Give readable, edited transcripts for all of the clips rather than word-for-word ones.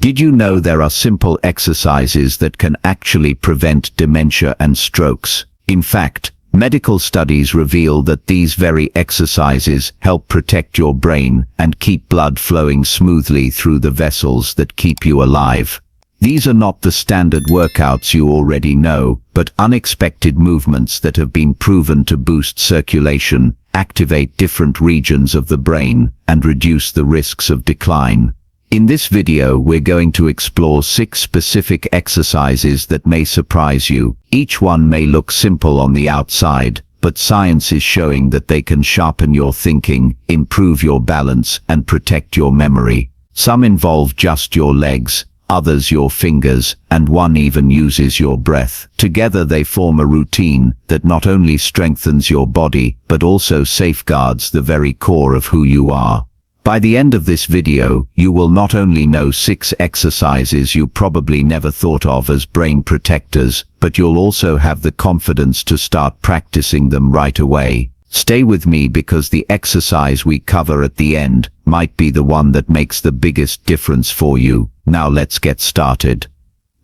Did you know there are simple exercises that can actually prevent dementia and strokes? In fact, medical studies reveal that these very exercises help protect your brain and keep blood flowing smoothly through the vessels that keep you alive. These are not the standard workouts you already know, but unexpected movements that have been proven to boost circulation, activate different regions of the brain, and reduce the risks of decline. In this video, we're going to explore 6 specific exercises that may surprise you. Each one may look simple on the outside, but science is showing that they can sharpen your thinking, improve your balance, and protect your memory. Some involve just your legs, others your fingers, and one even uses your breath. Together they form a routine that not only strengthens your body, but also safeguards the very core of who you are. By the end of this video, you will not only know 6 exercises you probably never thought of as brain protectors, but you'll also have the confidence to start practicing them right away. Stay with me because the exercise we cover at the end might be the one that makes the biggest difference for you. Now let's get started.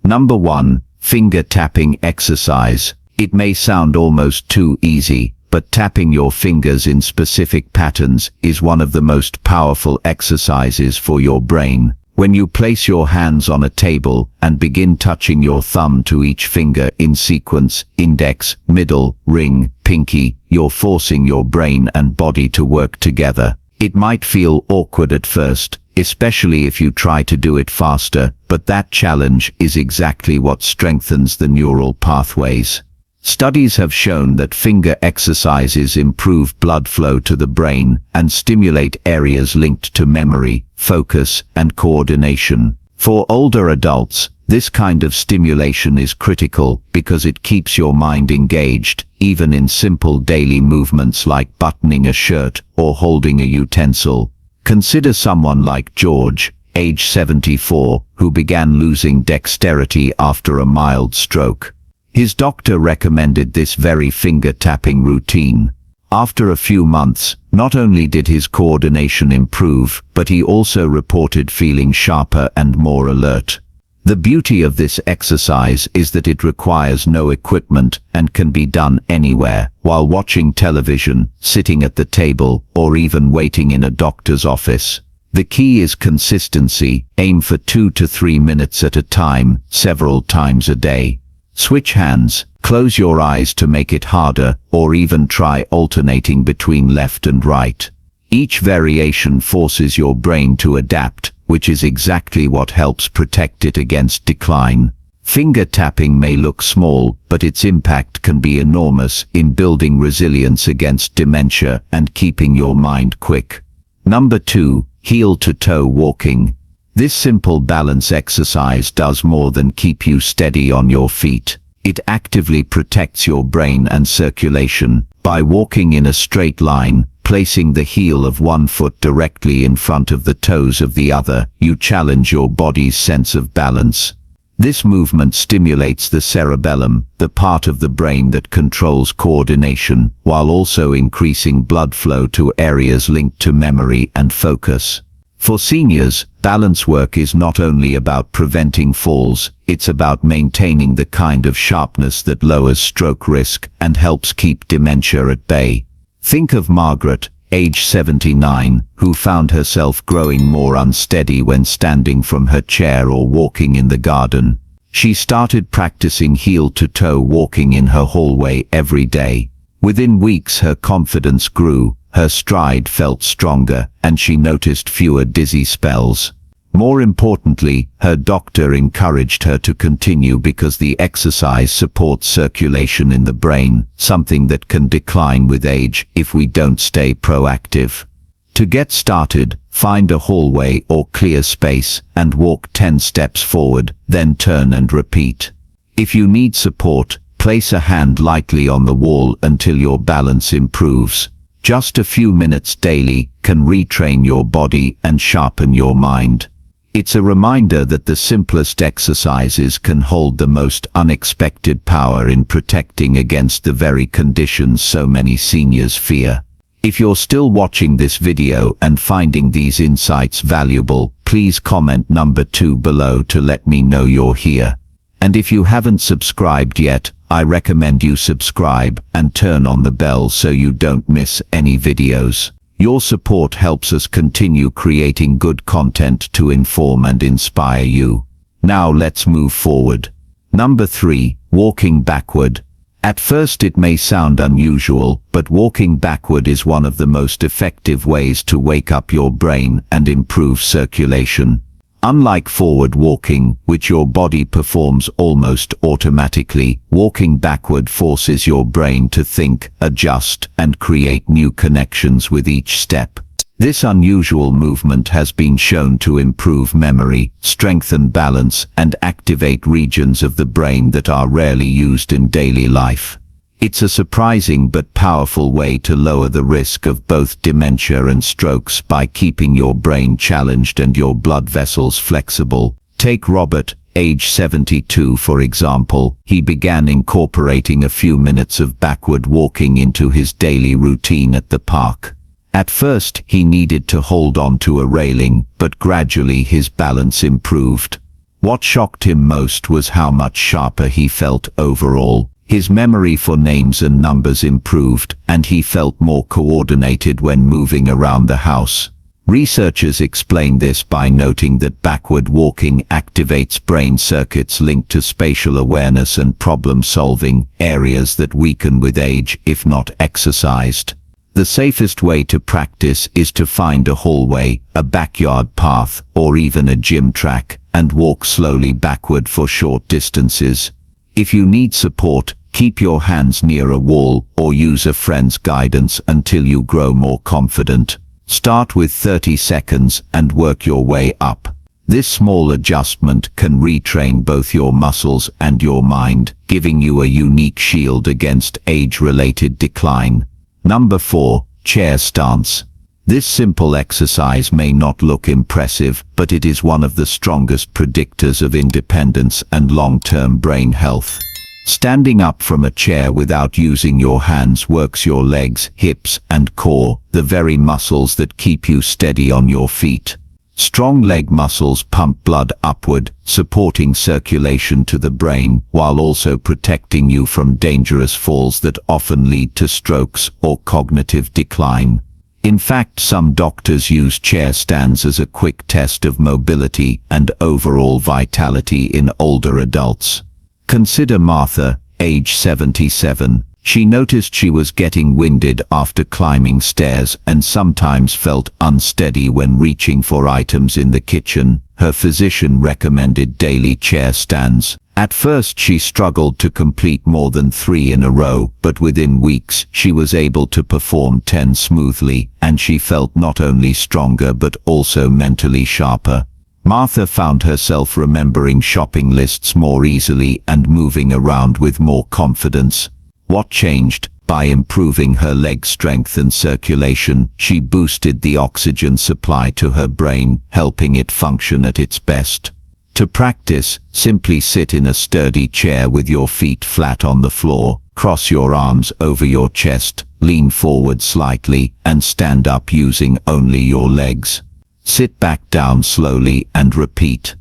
Number 1. Finger tapping exercise. It may sound almost too easy, but tapping your fingers in specific patterns is one of the most powerful exercises for your brain. When you place your hands on a table and begin touching your thumb to each finger in sequence, index, middle, ring, pinky, you're forcing your brain and body to work together. It might feel awkward at first, especially if you try to do it faster, but that challenge is exactly what strengthens the neural pathways. Studies have shown that finger exercises improve blood flow to the brain and stimulate areas linked to memory, focus, and coordination. For older adults, this kind of stimulation is critical because it keeps your mind engaged, even in simple daily movements like buttoning a shirt or holding a utensil. Consider someone like George, age 74, who began losing dexterity after a mild stroke. His doctor recommended this very finger-tapping routine. After a few months, not only did his coordination improve, but he also reported feeling sharper and more alert. The beauty of this exercise is that it requires no equipment and can be done anywhere, while watching television, sitting at the table, or even waiting in a doctor's office. The key is consistency. Aim for 2 to 3 minutes at a time, several times a day. Switch hands, close your eyes to make it harder, or even try alternating between left and right. Each variation forces your brain to adapt, which is exactly what helps protect it against decline. Finger tapping may look small, but its impact can be enormous in building resilience against dementia and keeping your mind quick. Number 2. Heel-to-toe walking. This simple balance exercise does more than keep you steady on your feet. It actively protects your brain and circulation. By walking in a straight line, placing the heel of one foot directly in front of the toes of the other, you challenge your body's sense of balance. This movement stimulates the cerebellum, the part of the brain that controls coordination, while also increasing blood flow to areas linked to memory and focus. For seniors, balance work is not only about preventing falls, it's about maintaining the kind of sharpness that lowers stroke risk and helps keep dementia at bay. Think of Margaret, age 79, who found herself growing more unsteady when standing from her chair or walking in the garden. She started practicing heel-to-toe walking in her hallway every day. Within weeks her confidence grew. Her stride felt stronger, and she noticed fewer dizzy spells. More importantly, her doctor encouraged her to continue because the exercise supports circulation in the brain, something that can decline with age if we don't stay proactive. To get started, find a hallway or clear space and walk 10 steps forward, then turn and repeat. If you need support, place a hand lightly on the wall until your balance improves. Just a few minutes daily can retrain your body and sharpen your mind. It's a reminder that the simplest exercises can hold the most unexpected power in protecting against the very conditions so many seniors fear. If you're still watching this video and finding these insights valuable, please comment number 2 below to let me know you're here. And if you haven't subscribed yet, I recommend you subscribe and turn on the bell so you don't miss any videos. Your support helps us continue creating good content to inform and inspire you. Now let's move forward. Number 3, walking backward. At first it may sound unusual, but walking backward is one of the most effective ways to wake up your brain and improve circulation. Unlike forward walking, which your body performs almost automatically, walking backward forces your brain to think, adjust, and create new connections with each step. This unusual movement has been shown to improve memory, strengthen balance, and activate regions of the brain that are rarely used in daily life. It's a surprising but powerful way to lower the risk of both dementia and strokes by keeping your brain challenged and your blood vessels flexible. Take Robert, age 72 for example. He began incorporating a few minutes of backward walking into his daily routine at the park. At first, he needed to hold on to a railing, but gradually his balance improved. What shocked him most was how much sharper he felt overall. His memory for names and numbers improved, and he felt more coordinated when moving around the house. Researchers explain this by noting that backward walking activates brain circuits linked to spatial awareness and problem-solving, areas that weaken with age if not exercised. The safest way to practice is to find a hallway, a backyard path, or even a gym track, and walk slowly backward for short distances. If you need support, keep your hands near a wall or use a friend's guidance until you grow more confident. Start with 30 seconds and work your way up. This small adjustment can retrain both your muscles and your mind, giving you a unique shield against age-related decline. Number 4, chair stance. This simple exercise may not look impressive, but it is one of the strongest predictors of independence and long-term brain health. Standing up from a chair without using your hands works your legs, hips, and core, the very muscles that keep you steady on your feet. Strong leg muscles pump blood upward, supporting circulation to the brain, while also protecting you from dangerous falls that often lead to strokes or cognitive decline. In fact, some doctors use chair stands as a quick test of mobility and overall vitality in older adults. Consider Martha, age 77. She noticed she was getting winded after climbing stairs and sometimes felt unsteady when reaching for items in the kitchen. Her physician recommended daily chair stands. At first she struggled to complete more than 3 in a row, but within weeks she was able to perform 10 smoothly, and she felt not only stronger but also mentally sharper. Martha found herself remembering shopping lists more easily and moving around with more confidence. What changed? By improving her leg strength and circulation, she boosted the oxygen supply to her brain, helping it function at its best. To practice, simply sit in a sturdy chair with your feet flat on the floor, cross your arms over your chest, lean forward slightly, and stand up using only your legs. Sit back down slowly and repeat.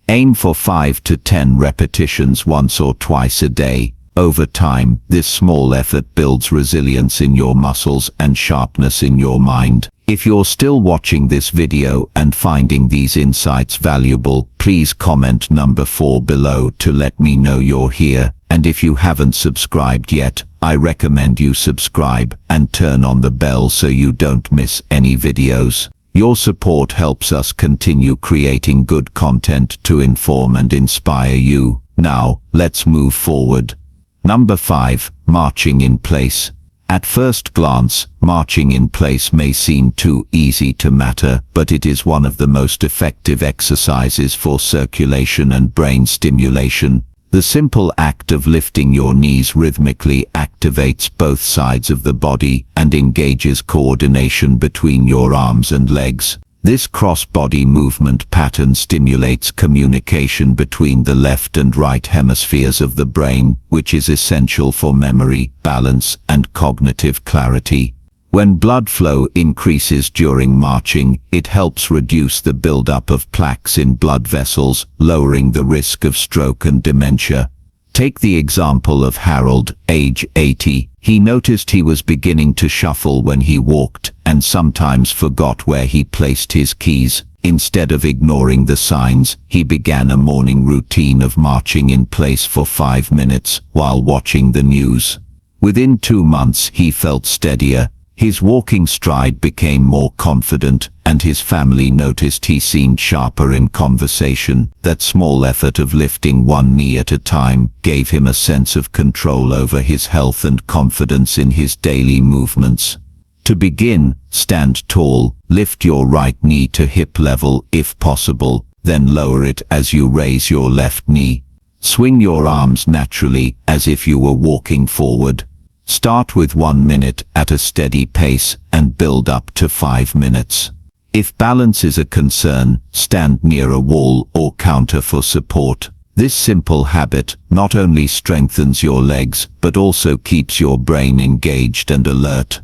Aim for 5 to 10 repetitions once or twice a day. Over time, this small effort builds resilience in your muscles and sharpness in your mind. If you're still watching this video and finding these insights valuable, please comment number 4 below to let me know you're here. And if you haven't subscribed yet, I recommend you subscribe and turn on the bell so you don't miss any videos. Your support helps us continue creating good content to inform and inspire you. Now, let's move forward. Number 5, marching in place. At first glance, marching in place may seem too easy to matter, but it is one of the most effective exercises for circulation and brain stimulation. The simple act of lifting your knees rhythmically activates both sides of the body and engages coordination between your arms and legs. This cross-body movement pattern stimulates communication between the left and right hemispheres of the brain, which is essential for memory, balance, and cognitive clarity. When blood flow increases during marching, it helps reduce the buildup of plaques in blood vessels, lowering the risk of stroke and dementia. Take the example of Harold, age 80. He noticed he was beginning to shuffle when he walked, and sometimes forgot where he placed his keys. Instead of ignoring the signs, he began a morning routine of marching in place for 5 minutes while watching the news. Within 2 months, he felt steadier. His walking stride became more confident, and his family noticed he seemed sharper in conversation. That small effort of lifting one knee at a time gave him a sense of control over his health and confidence in his daily movements. To begin, stand tall, lift your right knee to hip level if possible, then lower it as you raise your left knee. Swing your arms naturally as if you were walking forward. Start with 1 minute at a steady pace and build up to 5 minutes. If balance is a concern, stand near a wall or counter for support. This simple habit not only strengthens your legs but also keeps your brain engaged and alert.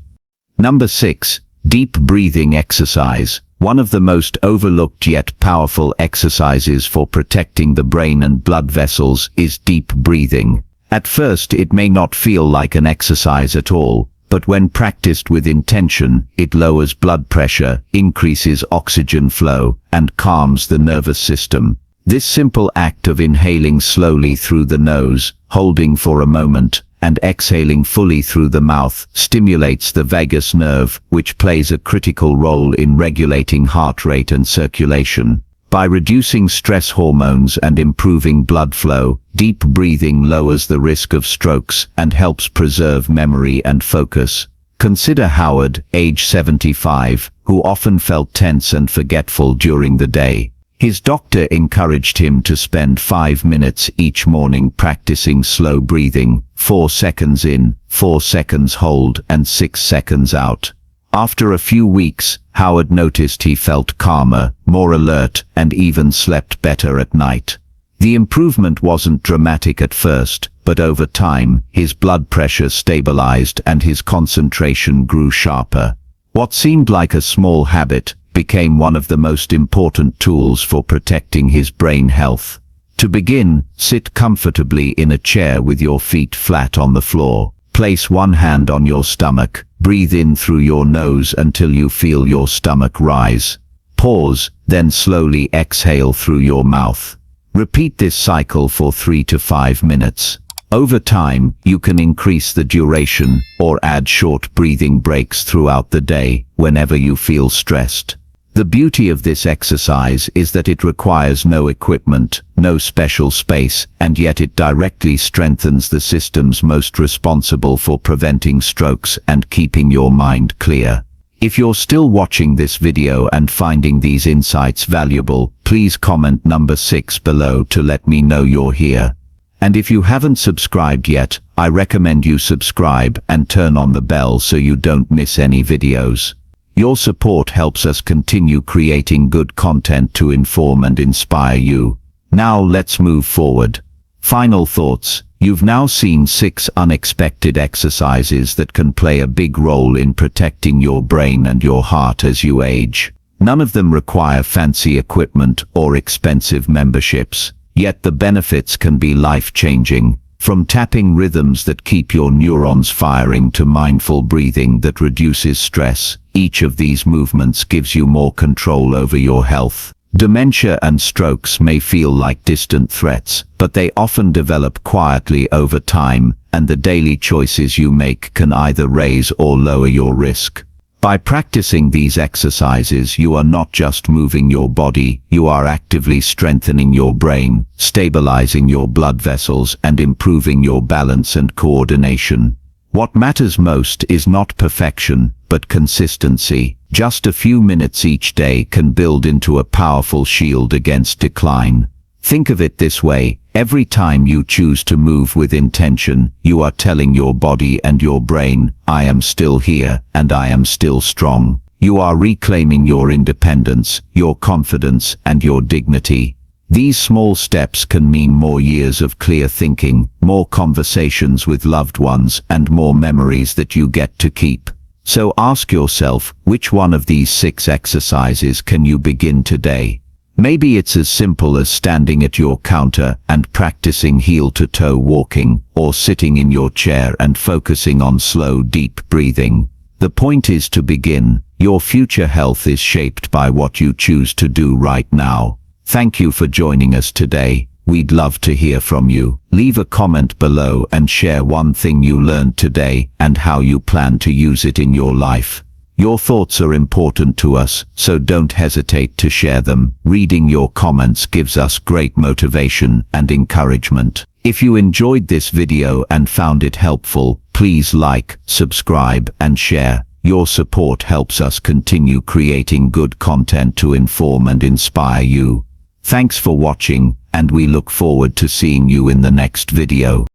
Number 6. Deep breathing exercise. One of the most overlooked yet powerful exercises for protecting the brain and blood vessels is deep breathing. At first it may not feel like an exercise at all, but when practiced with intention, it lowers blood pressure, increases oxygen flow, and calms the nervous system. This simple act of inhaling slowly through the nose, holding for a moment, and exhaling fully through the mouth stimulates the vagus nerve, which plays a critical role in regulating heart rate and circulation. By reducing stress hormones and improving blood flow, deep breathing lowers the risk of strokes and helps preserve memory and focus. Consider Howard, age 75, who often felt tense and forgetful during the day. His doctor encouraged him to spend 5 minutes each morning practicing slow breathing, 4 seconds in, 4 seconds hold, and 6 seconds out. After a few weeks, Howard noticed he felt calmer, more alert, and even slept better at night. The improvement wasn't dramatic at first, but over time, his blood pressure stabilized and his concentration grew sharper. What seemed like a small habit became one of the most important tools for protecting his brain health. To begin, sit comfortably in a chair with your feet flat on the floor. Place one hand on your stomach. Breathe in through your nose until you feel your stomach rise. Pause, then slowly exhale through your mouth. Repeat this cycle for 3 to 5 minutes. Over time, you can increase the duration or add short breathing breaks throughout the day whenever you feel stressed. The beauty of this exercise is that it requires no equipment, no special space, and yet it directly strengthens the systems most responsible for preventing strokes and keeping your mind clear. If you're still watching this video and finding these insights valuable, please comment number 6 below to let me know you're here. And if you haven't subscribed yet, I recommend you subscribe and turn on the bell so you don't miss any videos. Your support helps us continue creating good content to inform and inspire you. Now let's move forward. Final thoughts. You've now seen 6 unexpected exercises that can play a big role in protecting your brain and your heart as you age. None of them require fancy equipment or expensive memberships, yet the benefits can be life-changing. From tapping rhythms that keep your neurons firing to mindful breathing that reduces stress, each of these movements gives you more control over your health. Dementia and strokes may feel like distant threats, but they often develop quietly over time, and the daily choices you make can either raise or lower your risk. By practicing these exercises, you are not just moving your body, you are actively strengthening your brain, stabilizing your blood vessels, and improving your balance and coordination. What matters most is not perfection, but consistency. Just a few minutes each day can build into a powerful shield against decline. Think of it this way: every time you choose to move with intention, you are telling your body and your brain, I am still here, and I am still strong. You are reclaiming your independence, your confidence, and your dignity. These small steps can mean more years of clear thinking, more conversations with loved ones, and more memories that you get to keep. So ask yourself, which one of these 6 exercises can you begin today? Maybe it's as simple as standing at your counter and practicing heel-to-toe walking, or sitting in your chair and focusing on slow, deep breathing. The point is to begin. Your future health is shaped by what you choose to do right now. Thank you for joining us today. We'd love to hear from you. Leave a comment below and share one thing you learned today and how you plan to use it in your life. Your thoughts are important to us, so don't hesitate to share them. Reading your comments gives us great motivation and encouragement. If you enjoyed this video and found it helpful, please like, subscribe, and share. Your support helps us continue creating good content to inform and inspire you. Thanks for watching, and we look forward to seeing you in the next video.